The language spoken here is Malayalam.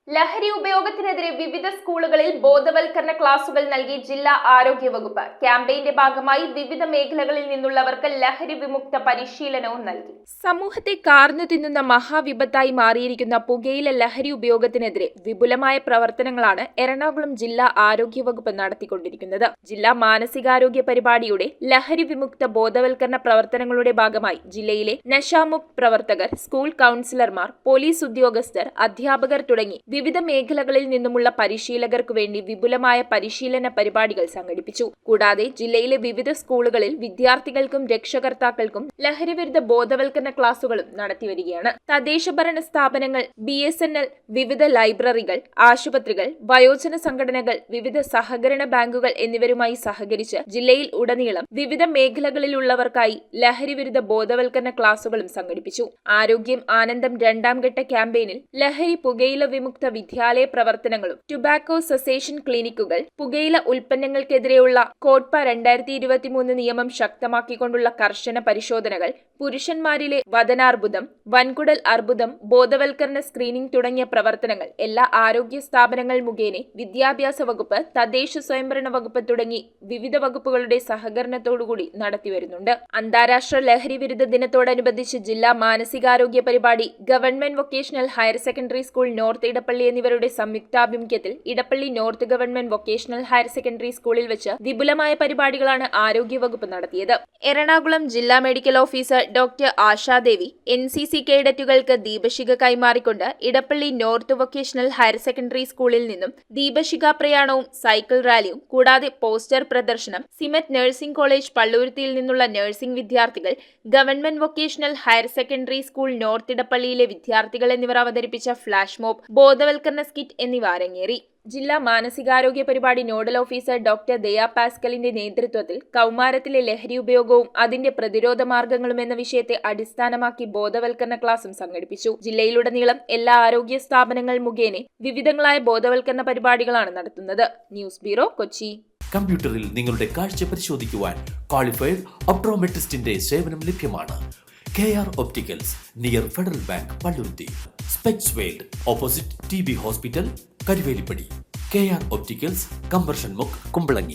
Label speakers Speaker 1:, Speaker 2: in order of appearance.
Speaker 1: ലഹരി ഉപയോഗത്തിനെതിരെ വിവിധ സ്കൂളുകളിൽ ബോധവൽക്കരണ ക്ലാസുകൾ നൽകി ജില്ലാ ആരോഗ്യ വകുപ്പ്. ക്യാമ്പയിന്റെ ഭാഗമായി വിവിധ മേഖലകളിൽ നിന്നുള്ളവർക്ക് ലഹരി വിമുക്ത പരിശീലനവും നൽകി. സമൂഹത്തെ കാർന്നു തിന്നുന്ന മഹാവിപത്തായി മാറിയിരിക്കുന്ന പുകയില ലഹരി ഉപയോഗത്തിനെതിരെ വിപുലമായ പ്രവർത്തനങ്ങളാണ് എറണാകുളം ജില്ലാ ആരോഗ്യ വകുപ്പ് നടത്തിക്കൊണ്ടിരിക്കുന്നത്. ജില്ലാ മാനസികാരോഗ്യ പരിപാടിയുടെ ലഹരി വിമുക്ത ബോധവൽക്കരണ പ്രവർത്തനങ്ങളുടെ ഭാഗമായി ജില്ലയിലെ നശാമുക്ത് പ്രവർത്തകർ, സ്കൂൾ കൗൺസിലർമാർ, പോലീസ് ഉദ്യോഗസ്ഥർ, അധ്യാപകർ തുടങ്ങി വിവിധ മേഖലകളിൽ നിന്നുമുള്ള പരിശീലകർക്കു വേണ്ടി വിപുലമായ പരിശീലന പരിപാടികൾ സംഘടിപ്പിച്ചു. കൂടാതെ ജില്ലയിലെ വിവിധ സ്കൂളുകളിൽ വിദ്യാർത്ഥികൾക്കും രക്ഷകർത്താക്കൾക്കും ലഹരിവിരുദ്ധ ബോധവൽക്കരണ ക്ലാസുകളും നടത്തിവരികയാണ്. തദ്ദേശഭരണ സ്ഥാപനങ്ങൾ, BSNL, വിവിധ ലൈബ്രറികൾ, ആശുപത്രികൾ, വയോജന സംഘടനകൾ, വിവിധ സഹകരണ ബാങ്കുകൾ എന്നിവരുമായി സഹകരിച്ച് ജില്ലയിൽ ഉടനീളം വിവിധ മേഖലകളിലുള്ളവർക്കായി ലഹരിവിരുദ്ധ ബോധവൽക്കരണ ക്ലാസുകളും സംഘടിപ്പിച്ചു. ആരോഗ്യം ആനന്ദം രണ്ടാം ഘട്ട ക്യാമ്പയിനിൽ ലഹരി, പുകയില വിമുക്ത വിദ്യാലയ പ്രവർത്തനങ്ങളും, ടുബാക്കോ സെസേഷൻ ക്ലിനിക്കുകൾ, പുകയില ഉൽപ്പന്നങ്ങൾക്കെതിരെയുള്ള കോട്പ 2023 നിയമം ശക്തമാക്കിക്കൊണ്ടുള്ള കർശന പരിശോധനകൾ, പുരുഷന്മാരിലെ വദനാർബുദം, വൻകുടൽ അർബുദം ബോധവൽക്കരണ സ്ക്രീനിംഗ് തുടങ്ങിയ പ്രവർത്തനങ്ങൾ എല്ലാ ആരോഗ്യ സ്ഥാപനങ്ങൾ മുഖേന വിദ്യാഭ്യാസ വകുപ്പ്, തദ്ദേശ സ്വയംഭരണ വകുപ്പ് തുടങ്ങി വിവിധ വകുപ്പുകളുടെ സഹകരണത്തോടുകൂടി നടത്തിവരുന്നുണ്ട്. അന്താരാഷ്ട്ര ലഹരി വിരുദ്ധ ദിനത്തോടനുബന്ധിച്ച് ജില്ലാ മാനസികാരോഗ്യ പരിപാടി, government vocational higher secondary school north Edappally എന്നിവരുടെ സംയുക്താഭിമുഖ്യത്തിൽ Edappally north government vocational higher secondary സ്കൂളിൽ വെച്ച് വിപുലമായ പരിപാടികളാണ് ആരോഗ്യവകുപ്പ് നടത്തിയത്. എറണാകുളം ജില്ലാ medical officer doctor Ashadevi NCC കേഡറ്റുകൾക്ക് ദീപശിഖ കൈമാറിക്കൊണ്ട് Edappally north vocational higher secondary സ്കൂളിൽ നിന്നും ദീപശിഖ പ്രയാണവും സൈക്കിൾ റാലിയും കൂടാതെ പോസ്റ്റർ പ്രദർശനം, സിമറ്റ് നഴ്സിംഗ് കോളേജ് പള്ളുരുത്തിയിൽ നിന്നുള്ള നഴ്സിംഗ് വിദ്യാർത്ഥികൾ, government vocational higher secondary school north ഇടപ്പള്ളിയിലെ വിദ്യാർത്ഥികൾ എന്നിവർ അവതരിപ്പിച്ച ഫ്ലാഷ് മോബ്, ബോധവൽക്കരണ സ്കിറ്റ് എന്നിവ അരങ്ങേറി. ജില്ലാ മാനസികാരോഗ്യ പരിപാടി നോഡൽ ഓഫീസർ ഡോക്ടർ ദയാ പാസ്കലിന്റെ നേതൃത്വത്തിൽ കൗമാരത്തിലെ ലഹരി ഉപയോഗവും അതിന്റെ പ്രതിരോധ മാർഗങ്ങളും എന്ന വിഷയത്തെ അടിസ്ഥാനമാക്കി ബോധവൽക്കരണ ക്ലാസും സംഘടിപ്പിച്ചു. ജില്ലയിലുടനീളം എല്ലാ ആരോഗ്യ സ്ഥാപനങ്ങൾ മുഖേന വിവിധങ്ങളായ ബോധവൽക്കരണ പരിപാടികളാണ് നടത്തുന്നത്. News bureau, Kochi.
Speaker 2: കമ്പ്യൂട്ടറിൽ നിങ്ങളുടെ കാഴ്ച പരിശോധിക്കുവാൻ ക്വാളിഫൈഡ് ഒപ്ട്രോമെട്രിസ്റ്റിന്റെ സേവനം ലഭ്യമാണ്. KR opticals, near federal bank, Palluruthy. Specs world, opposite TB hospital, Karuvelippady. KR opticals, combustion മുക്ക്, കുമ്പളങ്ങി.